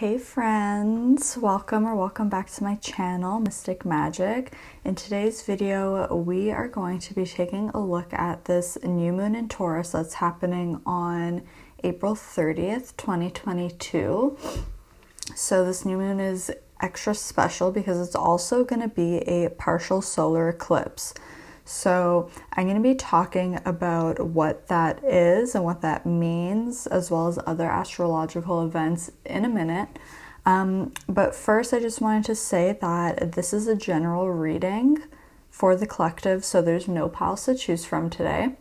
Hey friends, welcome back to my channel, Mystic Magic. In today's video, we are going to be taking a look at this new moon in Taurus that's happening on April 30th, 2022. So this new moon is extra special because it's also going to be a partial solar eclipse. So I'm going to be talking about what that is and what that means, as well as other astrological events in a minute. But first, I just wanted to say that this is a general reading for the collective, so there's no piles to choose from today.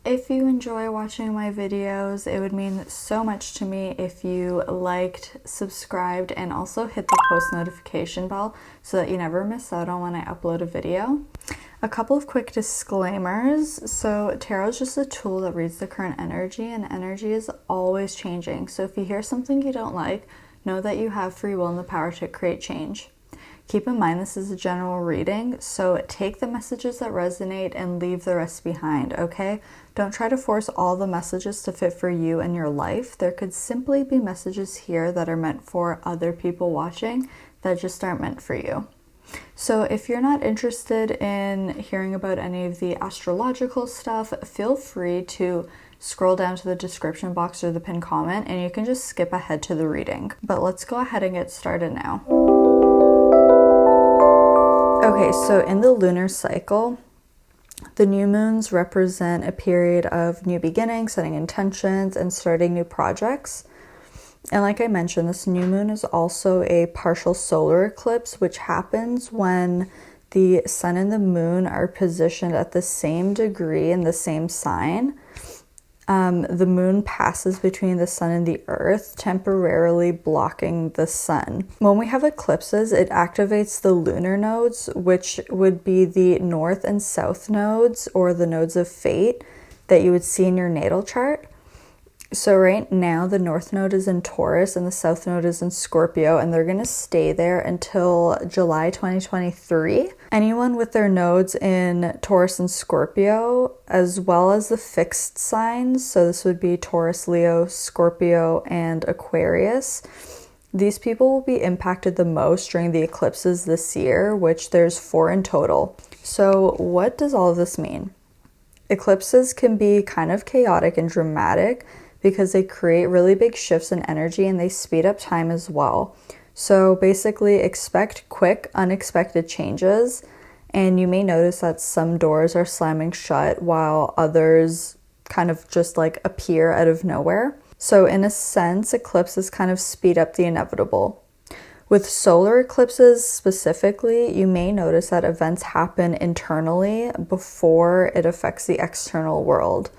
If you enjoy watching my videos, it would mean so much to me if you liked, subscribed, and also hit the post notification bell so that you never miss out on when I upload a video. A couple of quick disclaimers. So tarot is just a tool that reads the current energy, and energy is always changing. So if you hear something you don't like, know that you have free will and the power to create change. Keep in mind this is a general reading, so take the messages that resonate and leave the rest behind, okay? Don't try to force all the messages to fit for you and your life. There could simply be messages here that are meant for other people watching that just aren't meant for you. So if you're not interested in hearing about any of the astrological stuff, feel free to scroll down to the description box or the pinned comment and you can just skip ahead to the reading. But let's go ahead and get started now. Okay, so in the lunar cycle, the new moons represent a period of new beginnings, setting intentions, and starting new projects. And like I mentioned, this new moon is also a partial solar eclipse, which happens when the sun and the moon are positioned at the same degree in the same sign. The moon passes between the sun and the earth, temporarily blocking the sun. When we have eclipses, it activates the lunar nodes, which would be the north and south nodes, or the nodes of fate that you would see in your natal chart. So right now the north node is in Taurus and the south node is in Scorpio, and they're going to stay there until July 2023. Anyone with their nodes in Taurus and Scorpio, as well as the fixed signs, so this would be Taurus, Leo, Scorpio, and Aquarius, these people will be impacted the most during the eclipses this year, which there's 4 in total. So what does all of this mean? Eclipses can be kind of chaotic and dramatic because they create really big shifts in energy and they speed up time as well. So basically expect quick, unexpected changes, and you may notice that some doors are slamming shut while others kind of just like appear out of nowhere. So in a sense, eclipses kind of speed up the inevitable. With solar eclipses specifically, you may notice that events happen internally before it affects the external world.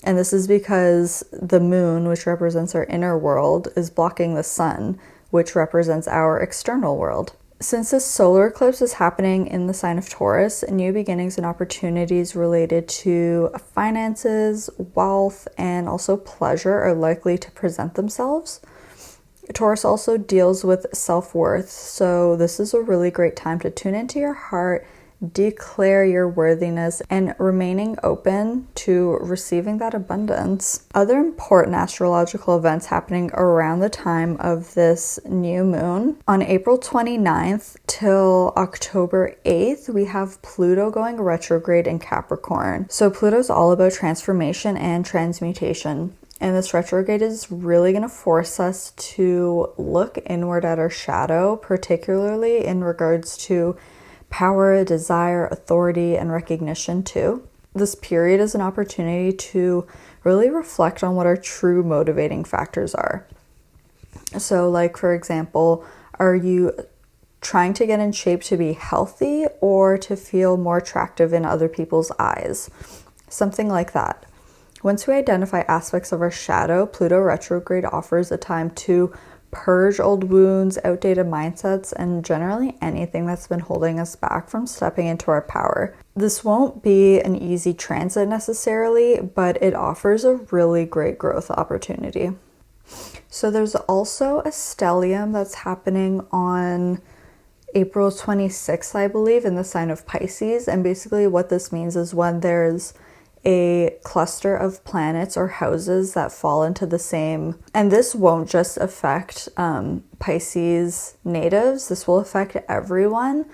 And this is because the moon, which represents our inner world, is blocking the sun, which represents our external world. Since this solar eclipse is happening in the sign of Taurus, new beginnings and opportunities related to finances, wealth, and also pleasure are likely to present themselves. Taurus also deals with self-worth, so this is a really great time to tune into your heart, declare your worthiness, and remaining open to receiving that abundance. Other important astrological events happening around the time of this new moon. On April 29th till October 8th, we have Pluto going retrograde in Capricorn. So Pluto's all about transformation and transmutation. And this retrograde is really going to force us to look inward at our shadow, particularly in regards to power, desire, authority, and recognition too. This period is an opportunity to really reflect on what our true motivating factors are. So like, for example, are you trying to get in shape to be healthy or to feel more attractive in other people's eyes? Something like that. Once we identify aspects of our shadow, Pluto retrograde offers a time to purge old wounds, outdated mindsets, and generally anything that's been holding us back from stepping into our power. This won't be an easy transit necessarily, but it offers a really great growth opportunity. So there's also a stellium that's happening on April 26th, I believe, in the sign of Pisces. And basically what this means is when there's a cluster of planets or houses that fall into the same, and this won't just affect Pisces natives, this will affect everyone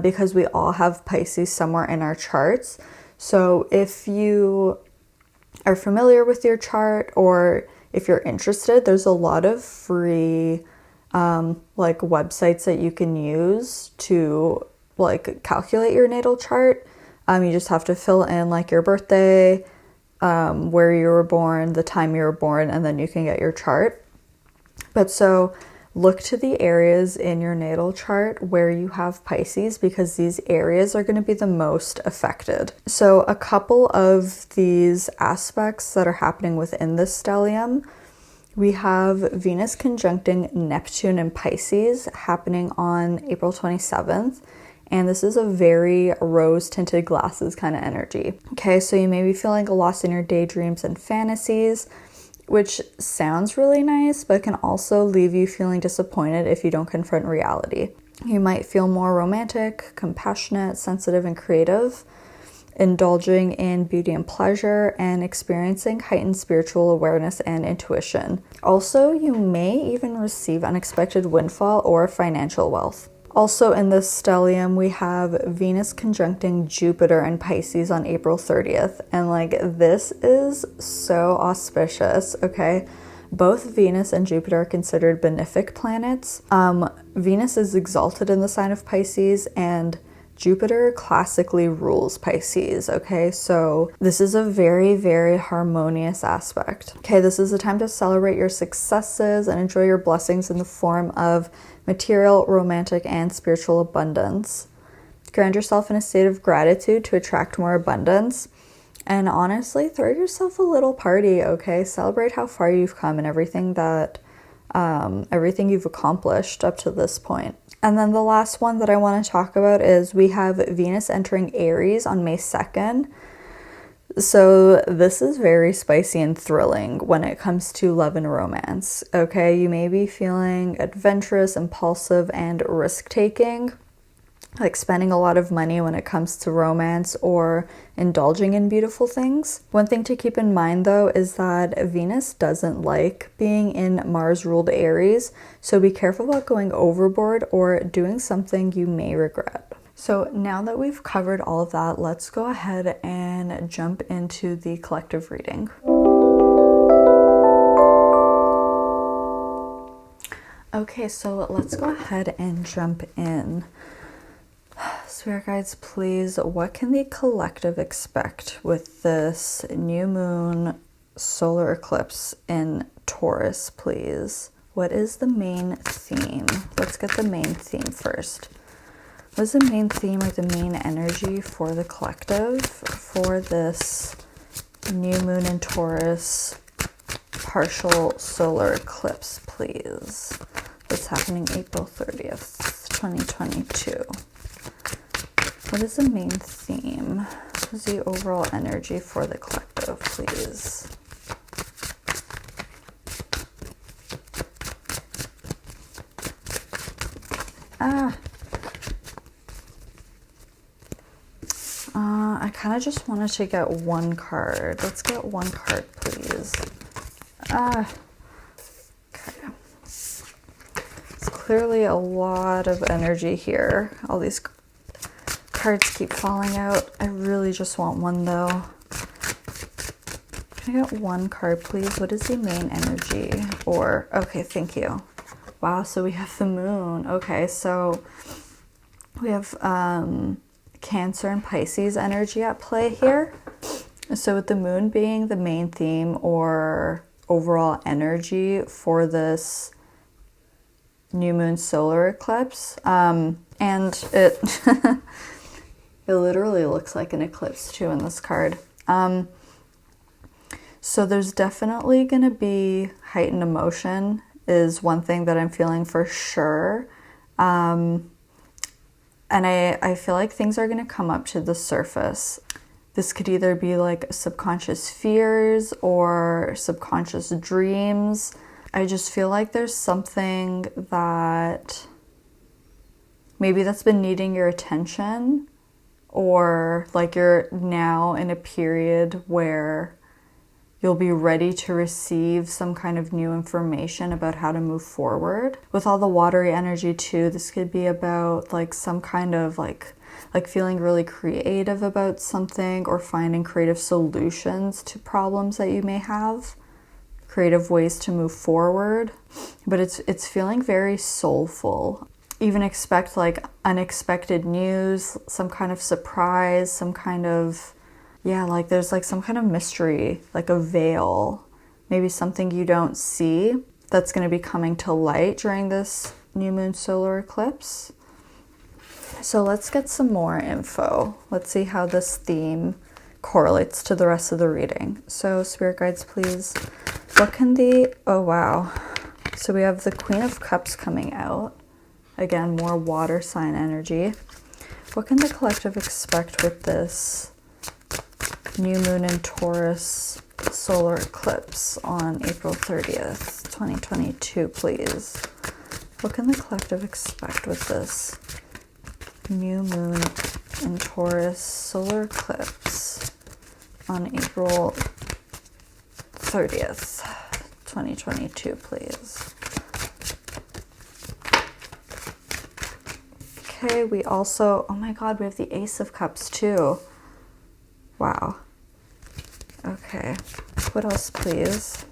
because we all have Pisces somewhere in our charts. So if you are familiar with your chart, or if you're interested, there's a lot of free like websites that you can use to like calculate your natal chart. You just have to fill in like your birthday, where you were born, the time you were born, and then you can get your chart. But so look to the areas in your natal chart where you have Pisces, because these areas are going to be the most affected. So a couple of these aspects that are happening within this stellium, we have Venus conjuncting Neptune in Pisces happening on April 27th. And this is a very rose-tinted glasses kind of energy. Okay, so you may be feeling lost in your daydreams and fantasies, which sounds really nice, but can also leave you feeling disappointed if you don't confront reality. You might feel more romantic, compassionate, sensitive, and creative, indulging in beauty and pleasure, and experiencing heightened spiritual awareness and intuition. Also, you may even receive unexpected windfall or financial wealth. Also in this stellium, we have Venus conjuncting Jupiter in Pisces on April 30th. And like, this is so auspicious, okay? Both Venus and Jupiter are considered benefic planets. Venus is exalted in the sign of Pisces, and Jupiter classically rules Pisces, okay? So this is a very, very harmonious aspect. Okay, this is a time to celebrate your successes and enjoy your blessings in the form of material, romantic, and spiritual abundance. Ground yourself in a state of gratitude to attract more abundance. And honestly, throw yourself a little party, okay? Celebrate how far you've come and everything you've accomplished up to this point. And then the last one that I want to talk about is we have Venus entering Aries on May 2nd. So this is very spicy and thrilling when it comes to love and romance. Okay, you may be feeling adventurous, impulsive, and risk-taking, like spending a lot of money when it comes to romance or indulging in beautiful things. One thing to keep in mind though is that Venus doesn't like being in Mars-ruled Aries, so be careful about going overboard or doing something you may regret. So now that we've covered all of that, let's go ahead and jump into the collective reading. Okay, so let's go ahead and jump in. Spirit guides, please, what can the collective expect with this new moon solar eclipse in Taurus, please? What is the main theme? Let's get the main theme first. What is the main theme or the main energy for the collective for this new moon in Taurus partial solar eclipse, please? That's happening April 30th, 2022. What is the main theme? What is the overall energy for the collective, please? I kind of just wanted to get one card. Let's get one card, please. Okay. It's clearly a lot of energy here. All these cards keep falling out. I really just want one though. Can I get one card, please? What is the main energy? Or, okay, thank you. Wow, so we have the moon. Okay, so we have Cancer and Pisces energy at play here. So with the moon being the main theme or overall energy for this new moon solar eclipse, and it it literally looks like an eclipse too in this card. So there's definitely going to be heightened emotion is one thing that I'm feeling for sure. And I feel like things are going to come up to the surface. This could either be like subconscious fears or subconscious dreams. I just feel like there's something that maybe that's been needing your attention, or like you're now in a period where you'll be ready to receive some kind of new information about how to move forward. With all the watery energy too, this could be about like some kind of like feeling really creative about something, or finding creative solutions to problems that you may have, creative ways to move forward. But it's feeling very soulful. Even expect like unexpected news, some kind of surprise, some kind of, yeah, like there's like some kind of mystery, like a veil, maybe something you don't see that's going to be coming to light during this new moon solar eclipse. So let's get some more info. Let's see how this theme correlates to the rest of the reading. So spirit guides, please. What can oh wow. So we have the Queen of Cups coming out. Again, more water sign energy. What can the collective expect with this new moon in Taurus solar eclipse on April 30th, 2022, please? What can the collective expect with this new moon in Taurus solar eclipse on April 30th, 2022, please? Okay, we also, oh my god, we have the Ace of Cups too. Wow. Okay, what else, please?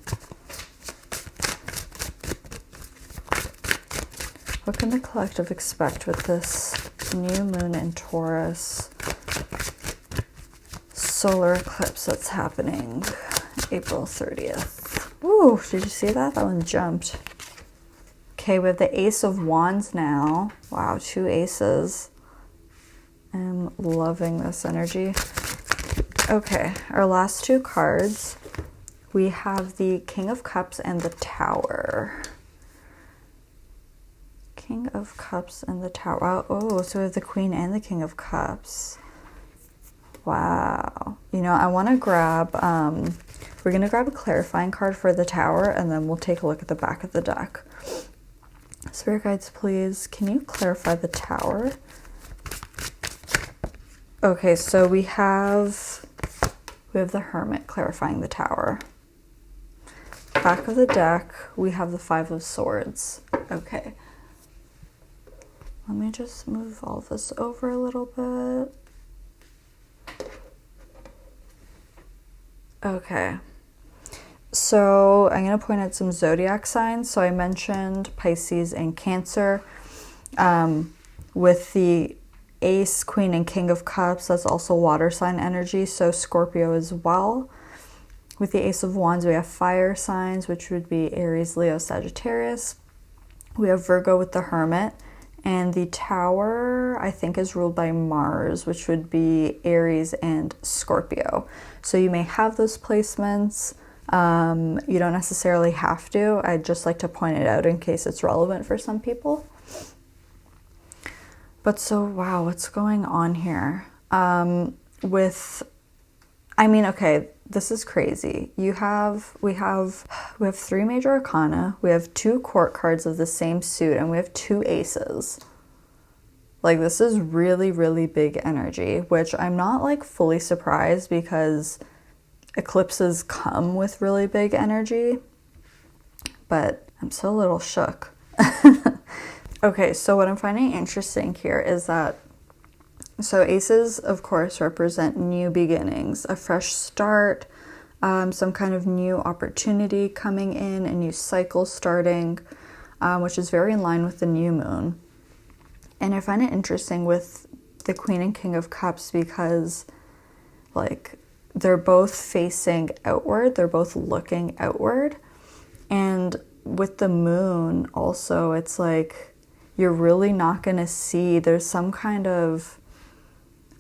What can the collective expect with this new moon in Taurus solar eclipse that's happening April 30th? Ooh, did you see that? That one jumped. Okay, we have the Ace of Wands now. Wow, 2 aces. I'm loving this energy. Okay, our last 2 cards. We have the King of Cups and the Tower. King of Cups and the Tower. Oh, so we have the Queen and the King of Cups. Wow. You know, I want to grab, we're going to grab a clarifying card for the Tower, and then we'll take a look at the back of the deck. Spirit guides, please, can you clarify the Tower? Okay, so we have the Hermit clarifying the Tower. Back of the deck, we have the 5 of Swords. Okay. Let me just move all this over a little bit. Okay. So I'm going to point out some zodiac signs. So I mentioned Pisces and Cancer. With the Ace, Queen, and King of Cups, that's also water sign energy. So Scorpio as well. With the Ace of Wands, we have fire signs, which would be Aries, Leo, Sagittarius. We have Virgo with the Hermit. And the Tower, I think, is ruled by Mars, which would be Aries and Scorpio. So you may have those placements. You don't necessarily have to. I'd just like to point it out in case it's relevant for some people. But so, wow, what's going on here? Okay, this is crazy. We have 3 major arcana, we have 2 court cards of the same suit, and we have 2 aces. Like, this is really, really big energy, which I'm not like fully surprised, because eclipses come with really big energy, but I'm still a little shook. Okay, so what I'm finding interesting here is that, so aces, of course, represent new beginnings, a fresh start, some kind of new opportunity coming in, a new cycle starting, which is very in line with the new moon. And I find it interesting with the Queen and King of Cups because, like, they're both facing outward, they're both looking outward. And with the moon also, it's like you're really not going to see, there's some kind of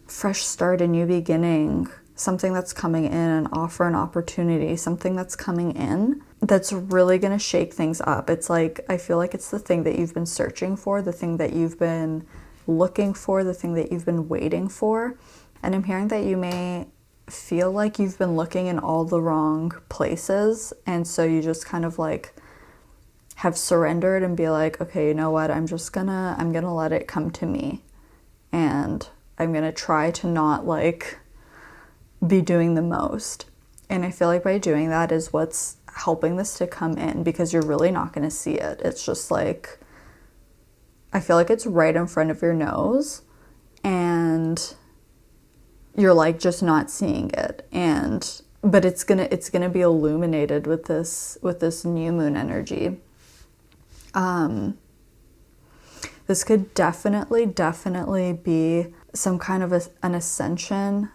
fresh start, a new beginning, something that's coming in, an offer, an opportunity, something that's coming in that's really going to shake things up. It's like, I feel like it's the thing that you've been searching for, the thing that you've been looking for, the thing that you've been waiting for. And I'm hearing that you may feel like you've been looking in all the wrong places, and so you just kind of like have surrendered and be like, okay, you know what, I'm gonna let it come to me. And I'm going to try to not like be doing the most. And I feel like by doing that is what's helping this to come in, because you're really not going to see it. It's just like, I feel like it's right in front of your nose and you're like just not seeing it. But it's gonna be illuminated with this new moon energy. This could definitely be some kind of an ascension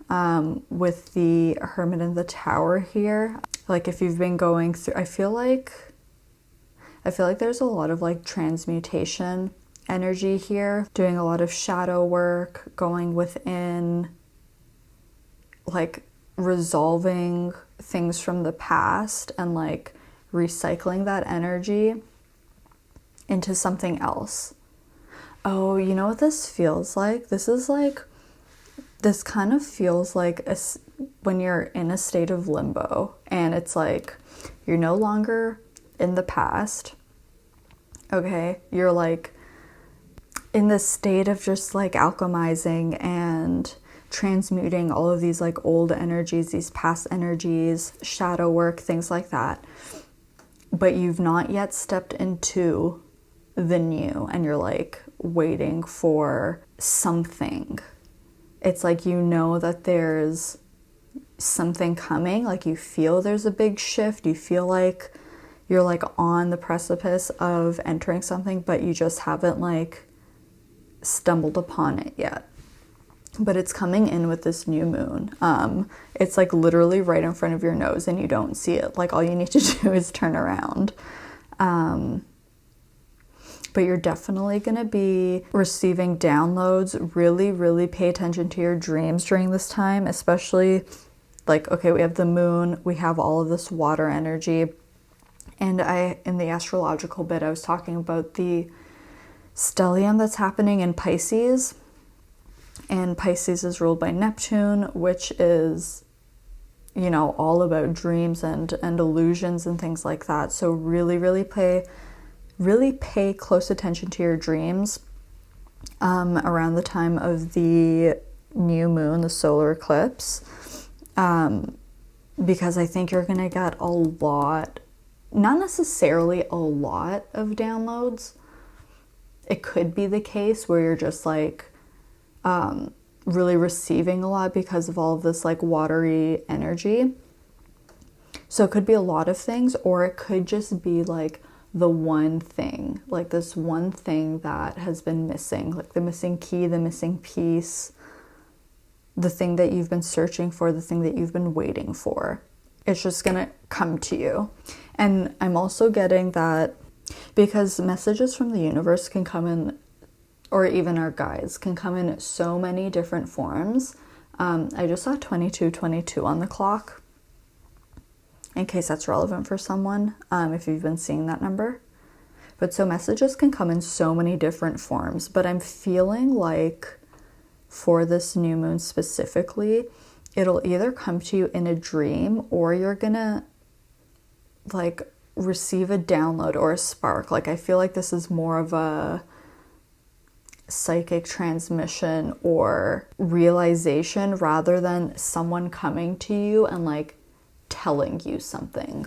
with the Hermit in the Tower here. Like if you've been going through, I feel like there's a lot of like transmutation energy here, doing a lot of shadow work, going within, like resolving things from the past and like recycling that energy into something else. Oh, you know what this feels like? This kind of feels like when you're in a state of limbo and it's like you're no longer in the past. Okay, you're like in this state of just like alchemizing and transmuting all of these like old energies, these past energies, shadow work, things like that. But you've not yet stepped into the new and you're like waiting for something. It's like you know that there's something coming, like you feel there's a big shift, you feel like you're like on the precipice of entering something, but you just haven't like stumbled upon it yet. But it's coming in with this new moon. It's like literally right in front of your nose and you don't see it. Like all you need to do is turn around. But you're definitely going to be receiving downloads. Really pay attention to your dreams during this time, especially like, okay, we have the moon, we have all of this water energy. And in the astrological bit, I was talking about the stellium that's happening in Pisces. And Pisces is ruled by Neptune, which is, you know, all about dreams and illusions and things like that. So really pay close attention to your dreams around the time of the new moon, the solar eclipse, because I think you're going to get a lot, not necessarily a lot of downloads. It could be the case where you're just like really receiving a lot because of all of this like watery energy. So it could be a lot of things, or it could just be like the one thing, like this one thing that has been missing, like the missing key, the missing piece, the thing that you've been searching for, the thing that you've been waiting for. It's just gonna come to you. And I'm also getting that because messages from the universe can come in, or even our guides can come in so many different forms. I just saw 2222 on the clock, in case that's relevant for someone, if you've been seeing that number. But so messages can come in so many different forms, but I'm feeling like for this new moon specifically, it'll either come to you in a dream or you're gonna like receive a download or a spark. Like I feel like this is more of a psychic transmission or realization rather than someone coming to you and like telling you something.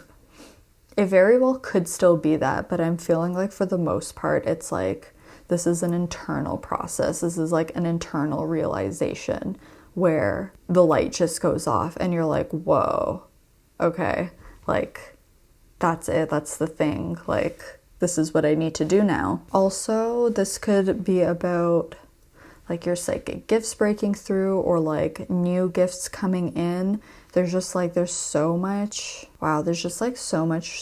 It very well could still be that, but I'm feeling like for the most part it's like this is an internal process. This is like an internal realization where the light just goes off and you're like, whoa, okay, like that's it, that's the thing, like this is what I need to do now. Also, this could be about like your psychic gifts breaking through or like new gifts coming in. There's just like, there's so much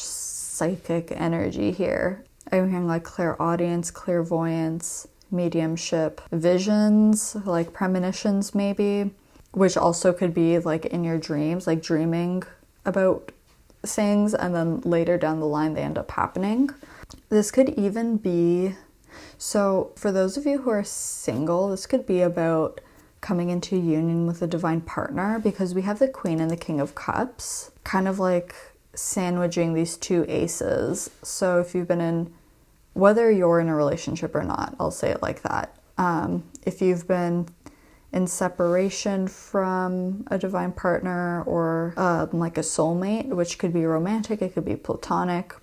psychic energy here. I'm hearing like clairaudience, clairvoyance, mediumship, visions, like premonitions maybe, which also could be like in your dreams, like dreaming about things and then later down the line they end up happening. This could even be, so for those of you who are single, this could be about coming into union with a divine partner, because we have the Queen and the King of Cups, kind of like sandwiching these two aces. So if you've been in, whether you're in a relationship or not, I'll say it like that. If you've been in separation from a divine partner or like a soulmate, which could be romantic, it could be platonic,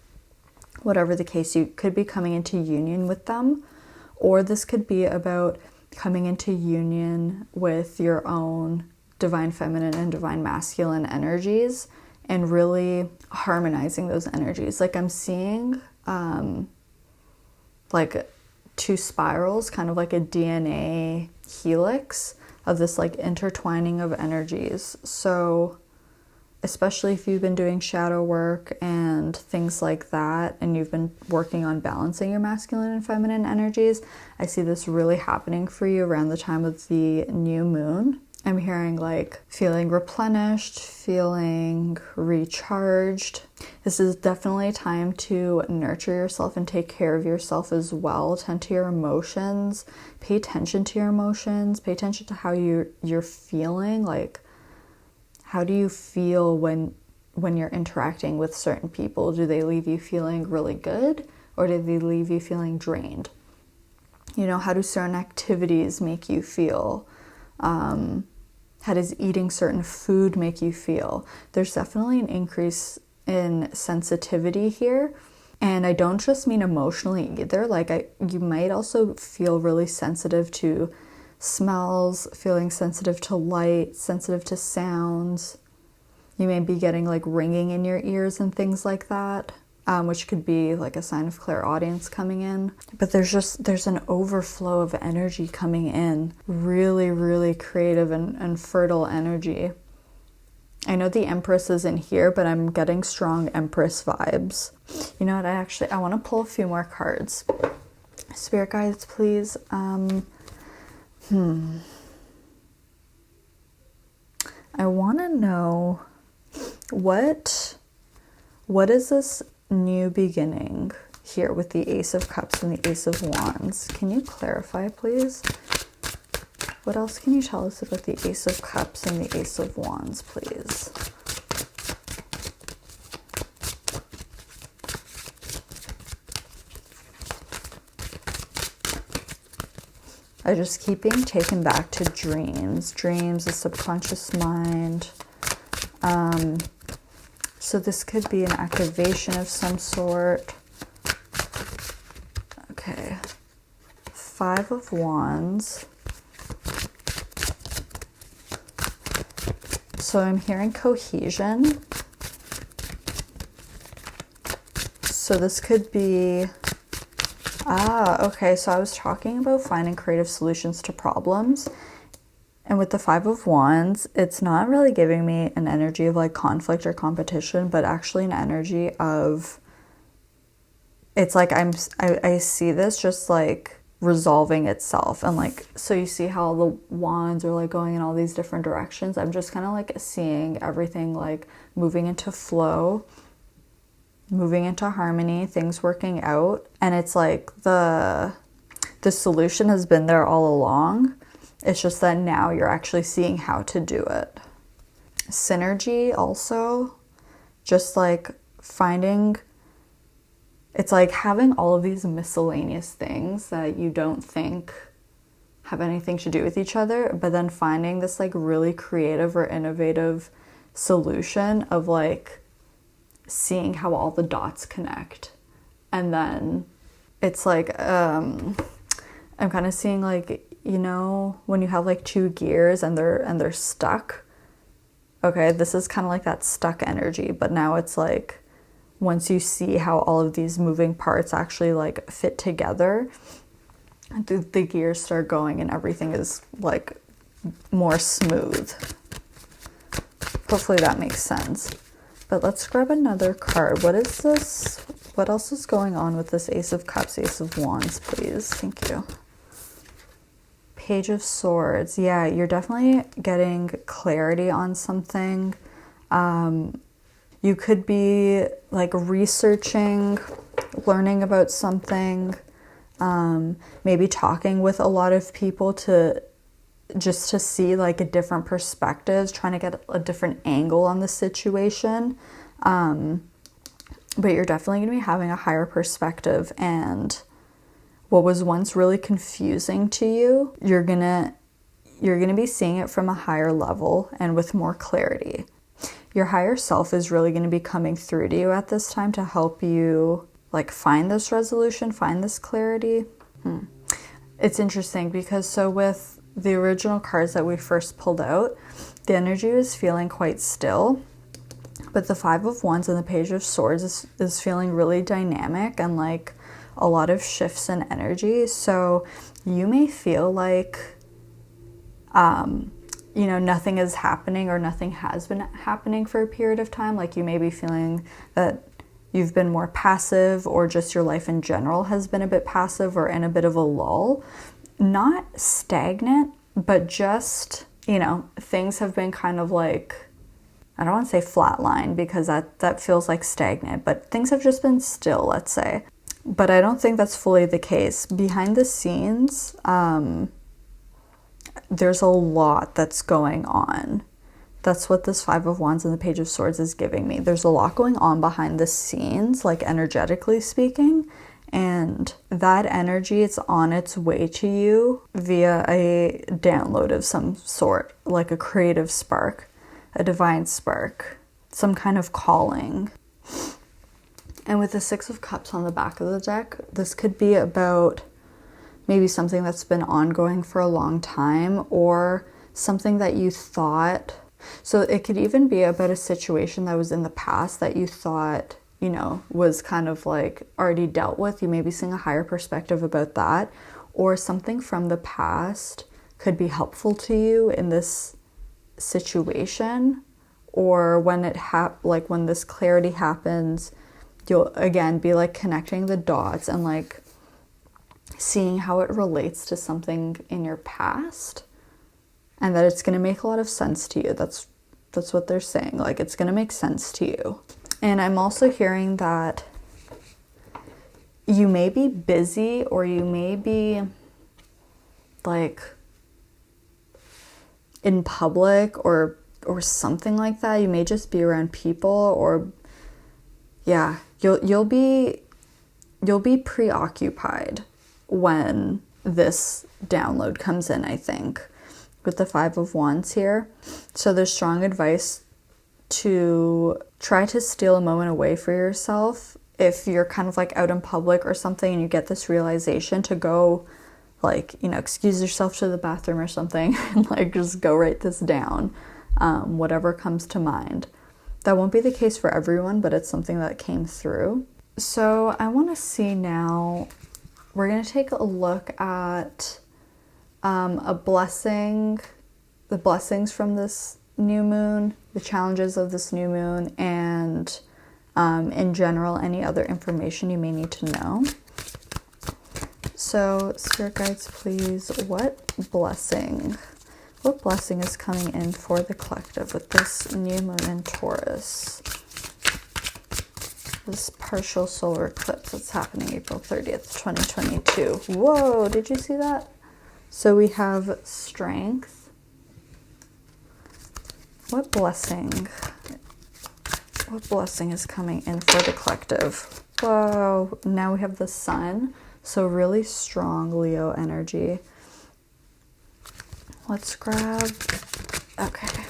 whatever the case, you could be coming into union with them. Or this could be about coming into union with your own divine feminine and divine masculine energies and really harmonizing those energies. Like I'm seeing like two spirals, kind of like a DNA helix of this like intertwining of energies. So especially if you've been doing shadow work and things like that, and you've been working on balancing your masculine and feminine energies, I see this really happening for you around the time of the new moon. I'm hearing like feeling replenished, feeling recharged. This is definitely a time to nurture yourself and take care of yourself as well. Tend to your emotions, pay attention to your emotions, pay attention to how you're feeling. Like, how do you feel when you're interacting with certain people? Do they leave you feeling really good, or do they leave you feeling drained? You know, how do certain activities make you feel? How does eating certain food make you feel? There's definitely an increase in sensitivity here. And I don't just mean emotionally either. Like you might also feel really sensitive to smells, feeling sensitive to light, sensitive to sounds. You may be getting like ringing in your ears and things like that. Which could be like a sign of clairaudience coming in. But there's an overflow of energy coming in. Really, really creative and fertile energy. I know the Empress isn't here, but I'm getting strong Empress vibes. You know what, I want to pull a few more cards. Spirit guides, please. I want to know what is this new beginning here with the Ace of Cups and the Ace of Wands? Can you clarify, please? What else can you tell us about the Ace of Cups and the Ace of Wands, please? I just keep being taken back to dreams, the subconscious mind. So this could be an activation of some sort. Okay. 5 of Wands. So I'm hearing cohesion. So this could be... okay. So I was talking about finding creative solutions to problems. And with the 5 of Wands, it's not really giving me an energy of like conflict or competition, but actually an energy of, it's like I see this just like resolving itself. And like, so you see how the wands are like going in all these different directions. I'm just kind of like seeing everything like moving into flow, moving into harmony, things working out. And it's like the solution has been there all along. It's just that now you're actually seeing how to do it. Synergy also, just like finding, it's like having all of these miscellaneous things that you don't think have anything to do with each other, but then finding this like really creative or innovative solution of like seeing how all the dots connect. And then it's like, I'm kind of seeing like, you know, when you have like 2 gears and they're stuck. Okay, this is kind of like that stuck energy, but now it's like once you see how all of these moving parts actually like fit together, the gears start going and everything is like more smooth. Hopefully that makes sense. But let's grab another card. What is this? What else is going on with this Ace of Cups, Ace of Wands, please? Thank you. Page of Swords. Yeah, you're definitely getting clarity on something. You could be like researching, learning about something, maybe talking with a lot of people to see like a different perspectives, trying to get a different angle on the situation. But you're definitely going to be having a higher perspective, and what was once really confusing to you, you're gonna you're going to be seeing it from a higher level and with more clarity. Your higher self is really going to be coming through to you at this time to help you like find this resolution, find this clarity. It's interesting because so with the original cards that we first pulled out, the energy was feeling quite still, but the Five of Wands and the Page of Swords is feeling really dynamic and like a lot of shifts in energy. So you may feel like, you know, nothing is happening or nothing has been happening for a period of time. Like you may be feeling that you've been more passive, or just your life in general has been a bit passive or in a bit of a lull. Not stagnant, but just, you know, things have been kind of like, I don't want to say flatline because that feels like stagnant, but things have just been still, let's say. But I don't think that's fully the case. Behind the scenes, there's a lot that's going on. That's what this Five of Wands and the Page of Swords is giving me. There's a lot going on behind the scenes, like energetically speaking. And that energy, it's on its way to you via a download of some sort, like a creative spark, a divine spark, some kind of calling. And with the Six of Cups on the back of the deck, this could be about maybe something that's been ongoing for a long time, or something that you thought. So it could even be about a situation that was in the past that you thought, you know, was kind of like already dealt with. You may be seeing a higher perspective about that, or something from the past could be helpful to you in this situation, or when it like when this clarity happens, you'll again be like connecting the dots and like seeing how it relates to something in your past, and that it's going to make a lot of sense to you. That's what they're saying. Like it's going to make sense to you. And I'm also hearing that you may be busy, or you may be like in public or something like that. You may just be around people, or yeah, you'll be preoccupied when this download comes in, I think, with the Five of Wands here. So there's strong advice to try to steal a moment away for yourself. If you're kind of like out in public or something and you get this realization, to go like, you know, excuse yourself to the bathroom or something and like just go write this down, whatever comes to mind. That won't be the case for everyone, but it's something that came through. So I want to see now, we're going to take a look at a blessing, the blessings from this new moon, the challenges of this new moon, and in general, any other information you may need to know. So, Spirit Guides, please, what blessing is coming in for the collective with this new moon in Taurus? This partial solar eclipse that's happening April 30th, 2022. Whoa, did you see that? So we have strength. What blessing is coming in for the collective? Whoa, now we have the sun. So really strong Leo energy. Let's grab, okay.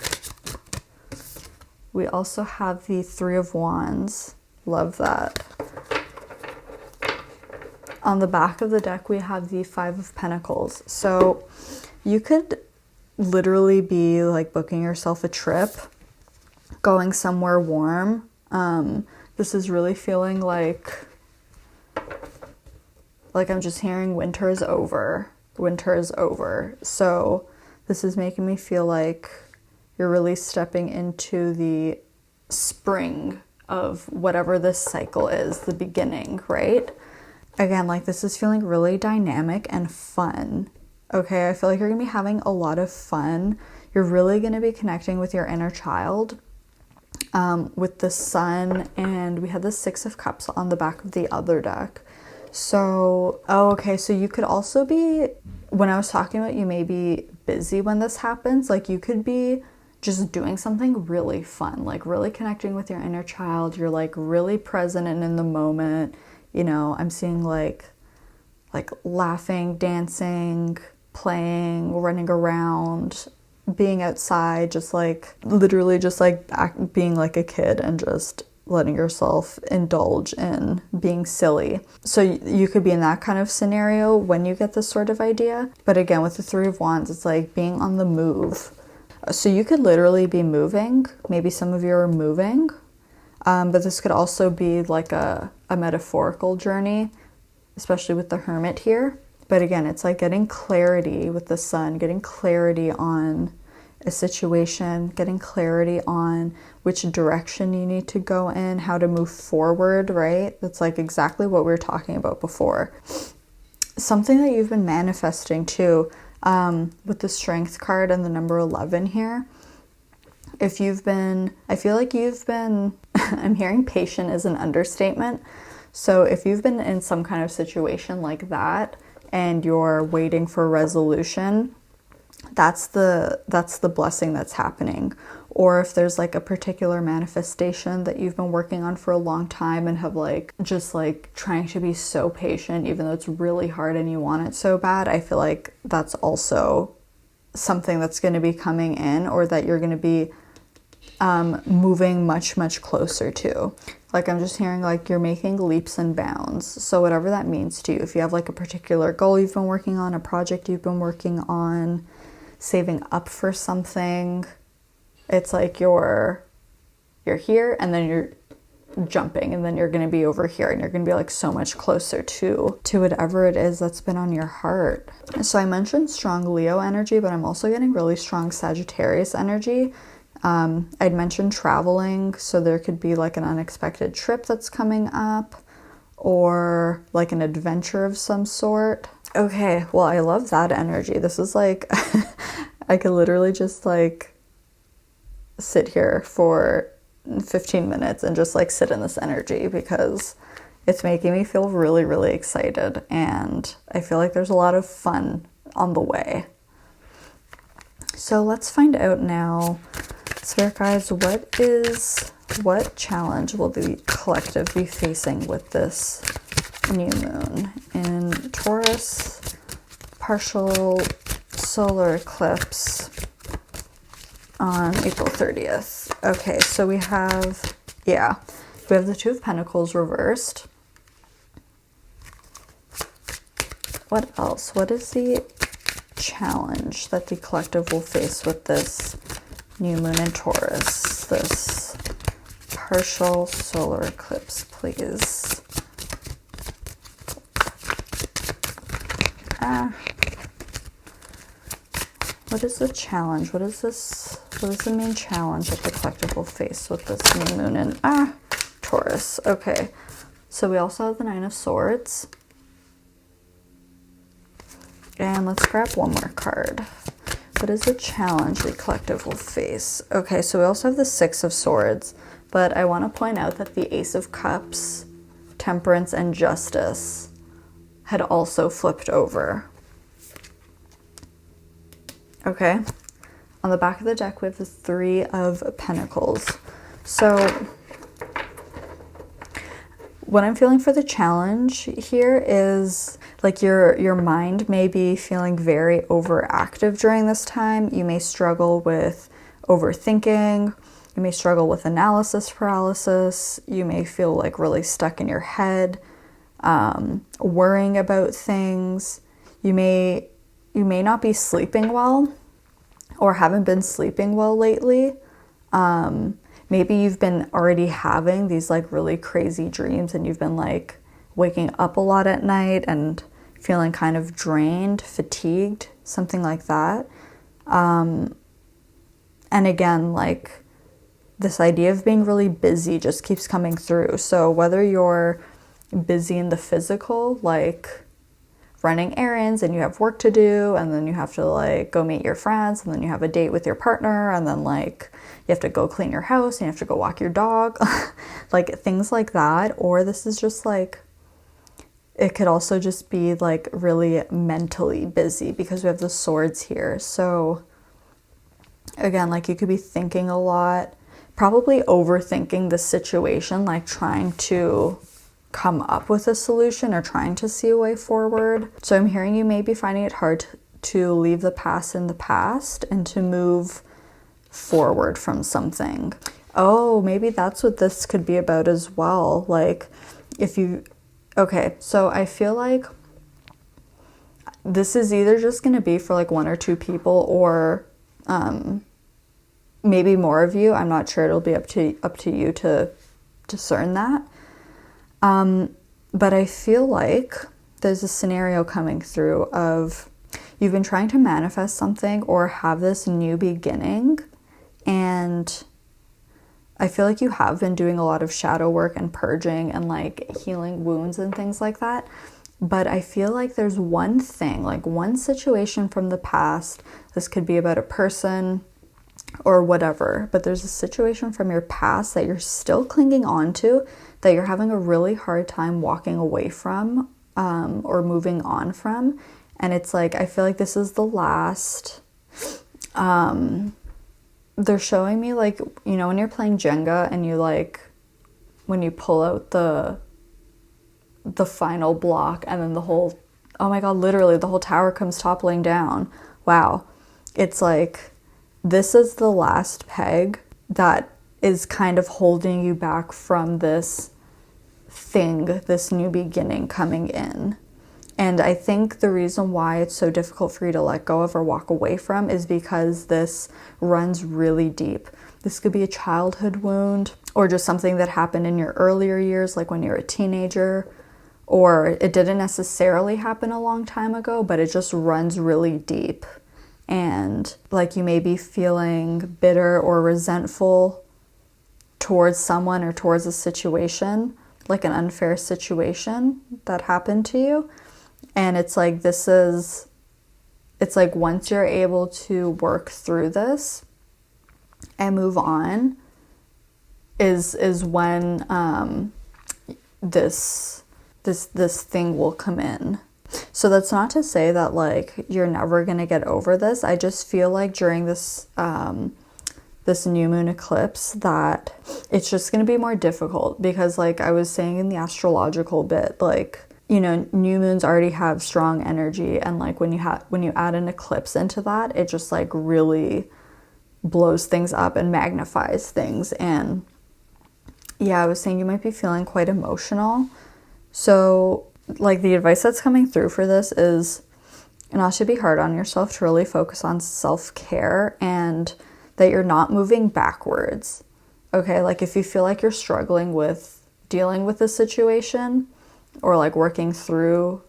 We also have the Three of Wands. Love that. On the back of the deck, we have the Five of Pentacles. So you could literally be like booking yourself a trip, going somewhere warm. This is really feeling like I'm just hearing winter is over. Winter is over. So this is making me feel like you're really stepping into the spring of whatever this cycle is, the beginning, right? Again, like this is feeling really dynamic and fun. Okay, I feel like you're gonna be having a lot of fun. You're really gonna be connecting with your inner child, with the sun, and we had the Six of Cups on the back of the other deck. So, okay, so you could also be, when I was talking about you may be busy when this happens, like you could be just doing something really fun, like really connecting with your inner child. You're like really present and in the moment. You know, I'm seeing like laughing, dancing, playing, running around, being outside, just like literally just like being like a kid and just letting yourself indulge in being silly. So you could be in that kind of scenario when you get this sort of idea. But again, with the Three of Wands, it's like being on the move. So you could literally be moving. Maybe some of you are moving. But this could also be like a metaphorical journey, especially with the Hermit here. But again, it's like getting clarity with the Sun, getting clarity on a situation, getting clarity on which direction you need to go in, how to move forward, right? That's like exactly what we were talking about before. Something that you've been manifesting too, with the Strength card and the number 11 here. If you've been, I feel like you've been, I'm hearing patient is an understatement. So if you've been in some kind of situation like that and you're waiting for resolution, that's the blessing that's happening. Or if there's like a particular manifestation that you've been working on for a long time and have like just like trying to be so patient even though it's really hard and you want it so bad, I feel like that's also something that's going to be coming in, or that you're going to be moving much closer to. Like I'm just hearing like you're making leaps and bounds. So whatever that means to you, if you have like a particular goal you've been working on, a project you've been working on, saving up for something, it's like you're here and then you're jumping and then you're going to be over here and you're going to be like so much closer to whatever it is that's been on your heart. So I mentioned strong Leo energy, but I'm also getting really strong Sagittarius energy. I'd mentioned traveling, so there could be like an unexpected trip that's coming up or like an adventure of some sort. Okay, well, I love that energy. This is like, I could literally just like sit here for 15 minutes and just like sit in this energy because it's making me feel really excited, and I feel like there's a lot of fun on the way. So let's find out now, Spirit guides, what challenge will the collective be facing with this new moon in Taurus, partial solar eclipse on April 30th. Okay, so we have the Two of Pentacles reversed. What else? What is the challenge that the collective will face with this new moon in Taurus, this partial solar eclipse, please? What is the challenge? What is the main challenge that the collective will face with this new moon in Taurus? Okay, so we also have the Nine of Swords. And let's grab one more card. What is the challenge the collective will face? Okay, so we also have the Six of Swords, but I want to point out that the Ace of Cups, Temperance, and Justice had also flipped over. Okay, on the back of the deck we have the Three of Pentacles. So what I'm feeling for the challenge here is like your mind may be feeling very overactive during this time. You may struggle with overthinking. You may struggle with analysis paralysis. You may feel like really stuck in your head, worrying about things. You may not be sleeping well or haven't been sleeping well lately. Maybe you've been already having these like really crazy dreams and you've been like waking up a lot at night and feeling kind of drained, fatigued, something like that. And again, like this idea of being really busy just keeps coming through. So whether you're busy in the physical, like running errands and you have work to do and then you have to like go meet your friends and then you have a date with your partner and then like you have to go clean your house and you have to go walk your dog, like things like that. Or this is just like, it could also just be like really mentally busy because we have the swords here. So again, like you could be thinking a lot, probably overthinking the situation, like trying to come up with a solution or trying to see a way forward. So I'm hearing you may be finding it hard to leave the past in the past and to move forward from something. Oh, maybe that's what this could be about as well. Like, okay, so I feel like this is either just going to be for like one or two people, or maybe more of you. I'm not sure. It'll be up to you to discern that. But I feel like there's a scenario coming through of you've been trying to manifest something or have this new beginning, and I feel like you have been doing a lot of shadow work and purging and like healing wounds and things like that. But I feel like there's one thing, like one situation from the past. This could be about a person or whatever, but there's a situation from your past that you're still clinging on to, that you're having a really hard time walking away from, or moving on from. And it's like, I feel like this is the last, they're showing me like, you know, when you're playing Jenga and you like, when you pull out the final block and then the whole, oh my God, literally the whole tower comes toppling down. Wow. It's like, this is the last peg that is kind of holding you back from this thing, this new beginning coming in. And I think the reason why it's so difficult for you to let go of or walk away from is because this runs really deep. This could be a childhood wound, or just something that happened in your earlier years, like when you're a teenager, or it didn't necessarily happen a long time ago, but it just runs really deep. And like you may be feeling bitter or resentful towards someone or towards a situation, like an unfair situation that happened to you. And it's like, it's like once you're able to work through this and move on is when this thing will come in. So that's not to say that like you're never going to get over this. I just feel like during this this new moon eclipse that it's just going to be more difficult, because like I was saying in the astrological bit, like, you know, new moons already have strong energy, and like when you add an eclipse into that, it just like really blows things up and magnifies things. And yeah, I was saying you might be feeling quite emotional. So like the advice that's coming through for this is not to be hard on yourself, to really focus on self-care, and that you're not moving backwards. Okay, like if you feel like you're struggling with dealing with this situation, or like working through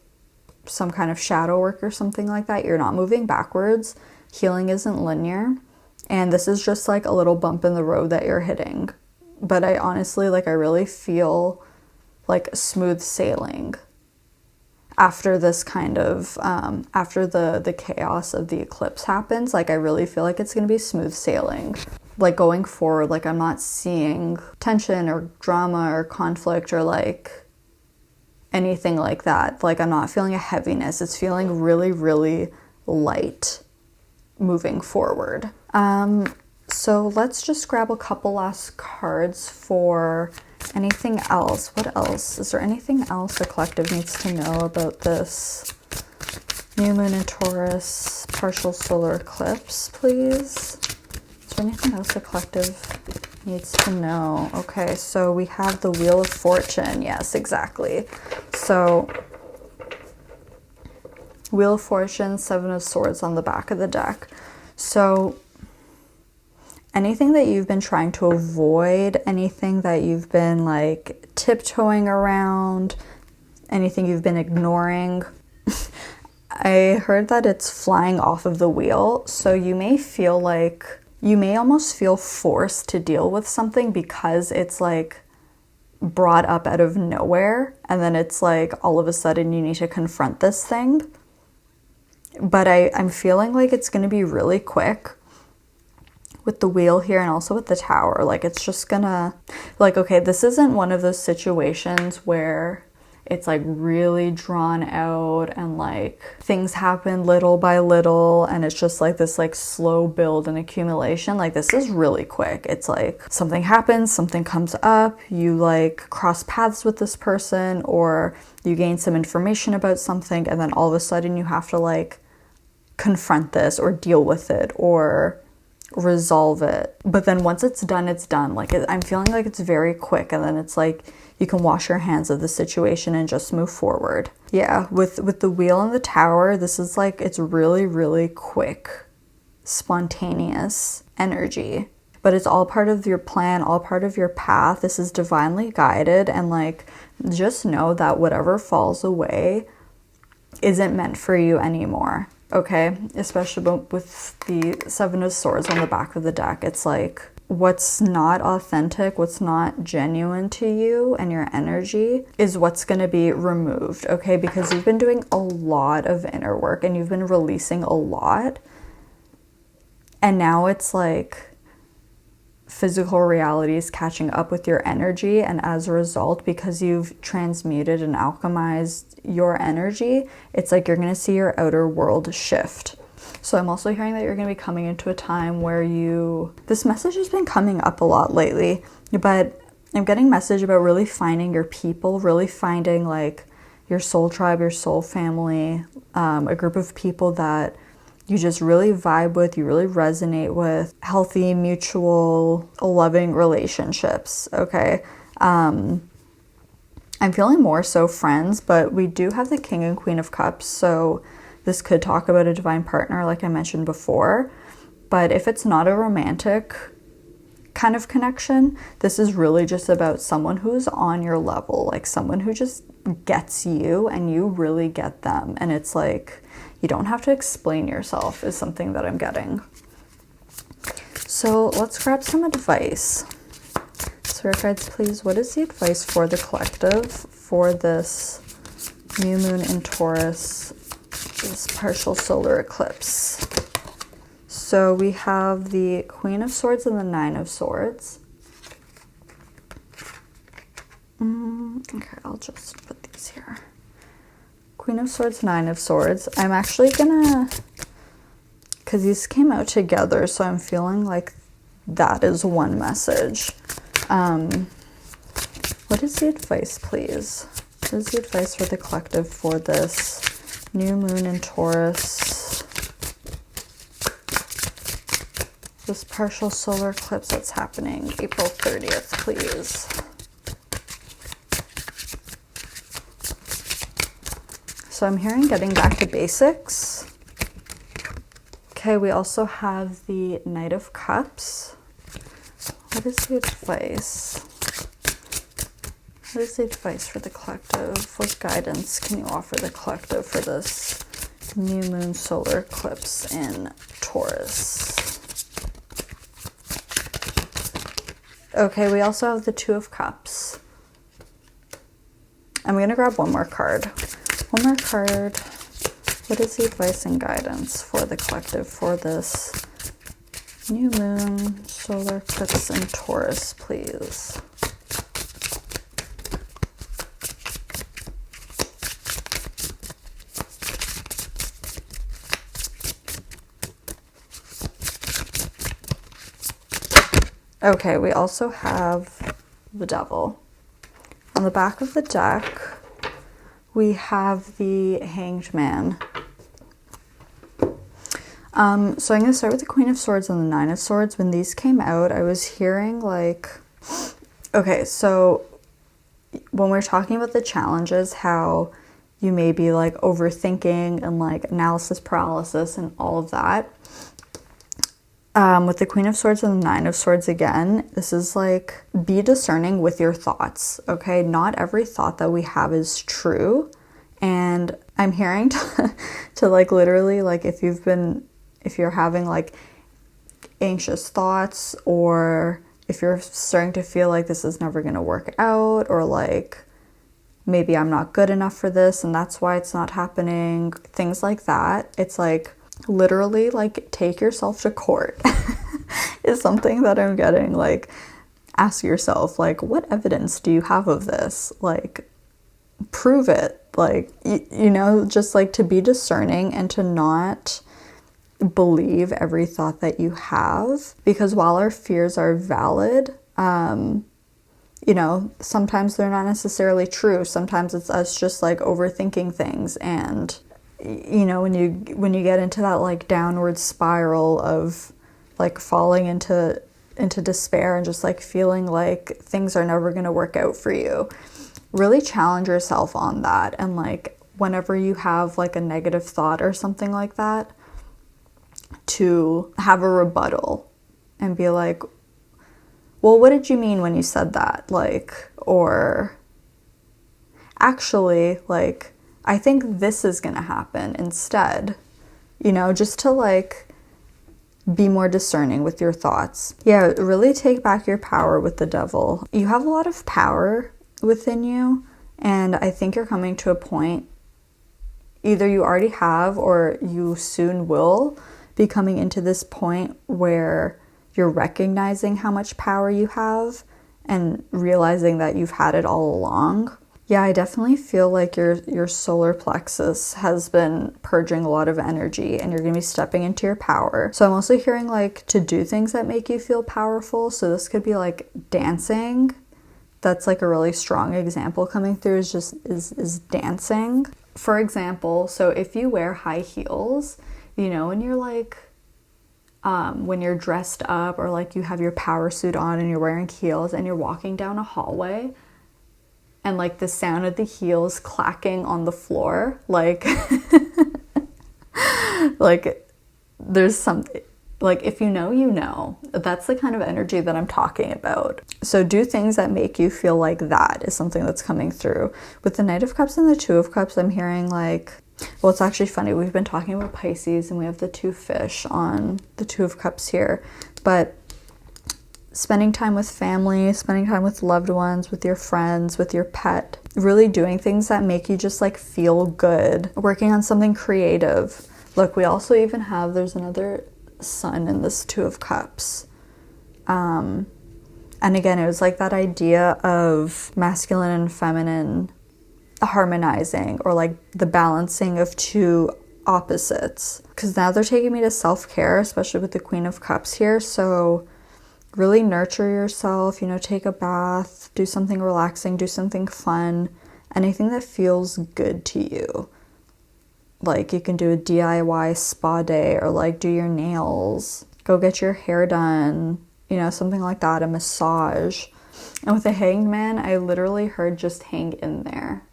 some kind of shadow work or something like that, you're not moving backwards. Healing isn't linear, and this is just like a little bump in the road that you're hitting. But I honestly, like, I really feel like smooth sailing after this kind of, after the chaos of the eclipse happens. Like, I really feel like it's going to be smooth sailing. Like, going forward, like, I'm not seeing tension or drama or conflict or, like, anything like that. Like, I'm not feeling a heaviness. It's feeling really, really light moving forward. So let's just grab a couple last cards for anything else. What else? Is there anything else the collective needs to know about this new moon in Taurus partial solar eclipse, please? Is there anything else the collective needs to know? Okay, so we have the Wheel of Fortune. Yes, exactly. So Wheel of Fortune, Seven of Swords on the back of the deck. So anything that you've been trying to avoid, anything that you've been like tiptoeing around, anything you've been ignoring, I heard that it's flying off of the wheel. So you may feel like, you may almost feel forced to deal with something because it's like brought up out of nowhere, and then it's like all of a sudden you need to confront this thing. But I'm feeling like it's going to be really quick with the wheel here, and also with the tower. Like, it's just gonna, like, okay, this isn't one of those situations where it's like really drawn out and like things happen little by little and it's just like this like slow build and accumulation. Like, this is really quick. It's like something happens, something comes up, you like cross paths with this person, or you gain some information about something, and then all of a sudden you have to like confront this or deal with it or resolve it. But then once it's done, it's done. Like, I'm feeling like it's very quick, and then it's like you can wash your hands of the situation and just move forward. Yeah, with the wheel and the tower, this is like, it's really, really quick, spontaneous energy. But it's all part of your plan, all part of your path. This is divinely guided, and like, just know that whatever falls away isn't meant for you anymore. Okay, especially with the Seven of Swords on the back of the deck. It's like, what's not authentic, what's not genuine to you and your energy is what's going to be removed, okay? Because you've been doing a lot of inner work and you've been releasing a lot. And now it's like physical reality is catching up with your energy, and as a result, because you've transmuted and alchemized your energy, it's like you're going to see your outer world shift. So I'm also hearing that you're going to be coming into a time where this message has been coming up a lot lately, but I'm getting message about really finding your people, really finding like your soul tribe, your soul family, a group of people that you just really vibe with, you really resonate with, healthy, mutual, loving relationships, okay? I'm feeling more so friends, but we do have the King and Queen of Cups, so this could talk about a divine partner, like I mentioned before. But if it's not a romantic kind of connection, this is really just about someone who's on your level, like someone who just gets you and you really get them. And it's like, you don't have to explain yourself, is something that I'm getting. So let's grab some advice. Spirit guides, please, what is the advice for the collective for this new moon in Taurus, this partial solar eclipse? So we have the Queen of Swords and the Nine of Swords. Okay, I'll just put these here. Queen of Swords, Nine of Swords. I'm actually gonna, because these came out together, so I'm feeling like that is one message. What is the advice, please? What is the advice for the collective for this new moon in Taurus? This partial solar eclipse that's happening April 30th, please. So I'm hearing getting back to basics. Okay, we also have the Knight of Cups. What is the advice? What is the advice for the collective? What guidance can you offer the collective for this new moon solar eclipse in Taurus? Okay, we also have the Two of Cups. I'm going to grab one more card. One more card. What is the advice and guidance for the collective for this new moon solar eclipse in Taurus, please? Okay, we also have the Devil. On the back of the deck, we have the Hanged Man. So I'm going to start with the Queen of Swords and the Nine of Swords. When these came out, I was hearing like, okay, so when we're talking about the challenges, how you may be like overthinking and like analysis paralysis and all of that. With the Queen of Swords and the Nine of Swords again, this is like, be discerning with your thoughts, okay? Not every thought that we have is true. And I'm hearing to like literally, like if you're having like anxious thoughts, or if you're starting to feel like this is never going to work out, or like maybe I'm not good enough for this and that's why it's not happening, things like that. It's like, literally like take yourself to court is something that I'm getting. Like, ask yourself, like, what evidence do you have of this? Like, prove it. Like, you know, just like to be discerning and to not believe every thought that you have, because while our fears are valid, you know, sometimes they're not necessarily true. Sometimes it's us just like overthinking things, and you know, when you get into that like downward spiral of like falling into despair and just like feeling like things are never going to work out for you, really challenge yourself on that. And like whenever you have like a negative thought or something like that, to have a rebuttal and be like, well, what did you mean when you said that? Like, or actually, like, I think this is going to happen instead, you know, just to like be more discerning with your thoughts. Yeah, really take back your power with the devil. You have a lot of power within you, and I think you're coming to a point, either you already have or you soon will be coming into this point where you're recognizing how much power you have and realizing that you've had it all along. Yeah, I definitely feel like your solar plexus has been purging a lot of energy and you're going to be stepping into your power. So I'm also hearing like to do things that make you feel powerful. So this could be like dancing. That's like a really strong example coming through is dancing. For example, so if you wear high heels, you know, when you're like, when you're dressed up or like you have your power suit on and you're wearing heels and you're walking down a hallway, and like the sound of the heels clacking on the floor, like, like there's something, like if you know, you know. That's the kind of energy that I'm talking about. So do things that make you feel like that is something that's coming through. With the Knight of Cups and the Two of Cups, I'm hearing like, well, it's actually funny. We've been talking about Pisces and we have the two fish on the Two of Cups here, but spending time with family, spending time with loved ones, with your friends, with your pet, really doing things that make you just like feel good, working on something creative. Look, we also even have, there's another sun in this Two of Cups. And again, it was like that idea of masculine and feminine harmonizing, or like the balancing of two opposites. Because now they're taking me to self-care, especially with the Queen of Cups here. So really nurture yourself, you know, take a bath, do something relaxing, do something fun, anything that feels good to you. Like you can do a DIY spa day, or like do your nails, go get your hair done, you know, something like that, a massage. And with the Hanged Man, I literally heard just hang in there.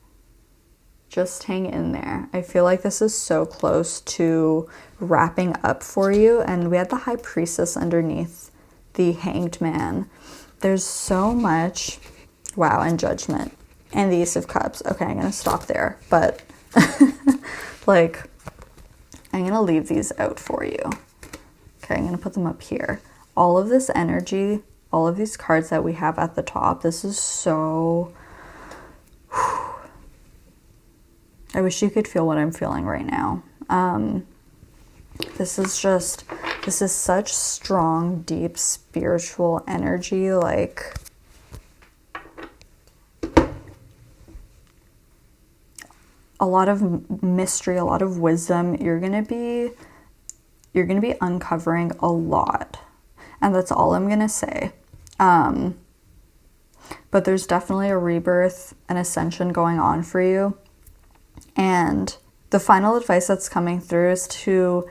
Just hang in there. I feel like this is so close to wrapping up for you. And we had the High Priestess underneath the Hanged Man. There's so much, wow, and Judgment and the Ace of Cups. Okay, I'm gonna stop there, but like I'm gonna leave these out for you. Okay, I'm gonna put them up here. All of this energy, all of these cards that we have at the top, this is so, I wish you could feel what I'm feeling right now. This is such strong, deep, spiritual energy, like a lot of mystery, a lot of wisdom. You're gonna be uncovering a lot, and that's all I'm gonna say. But there's definitely a rebirth, an ascension going on for you, and the final advice that's coming through is to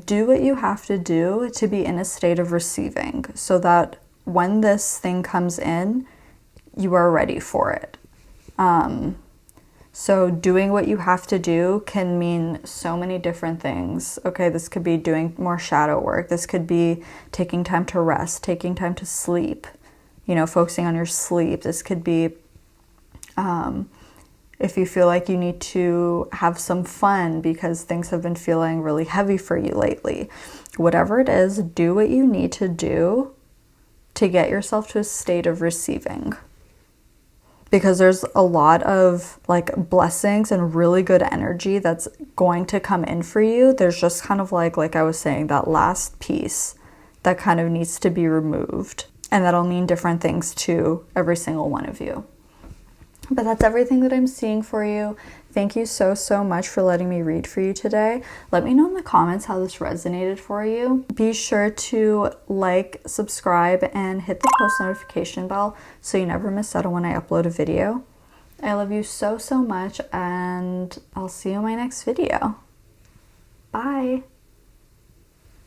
do what you have to do to be in a state of receiving, so that when this thing comes in, you are ready for it. So doing what you have to do can mean so many different things. Okay, this could be doing more shadow work. This could be taking time to rest, taking time to sleep, you know, focusing on your sleep. This could be if you feel like you need to have some fun because things have been feeling really heavy for you lately. Whatever it is, do what you need to do to get yourself to a state of receiving. Because there's a lot of like blessings and really good energy that's going to come in for you. There's just kind of like I was saying, that last piece that kind of needs to be removed. And that'll mean different things to every single one of you. But that's everything that I'm seeing for you. Thank you so, so much for letting me read for you today. Let me know in the comments how this resonated for you. Be sure to like, subscribe, and hit the post notification bell so you never miss out on when I upload a video. I love you so, so much, and I'll see you in my next video. Bye.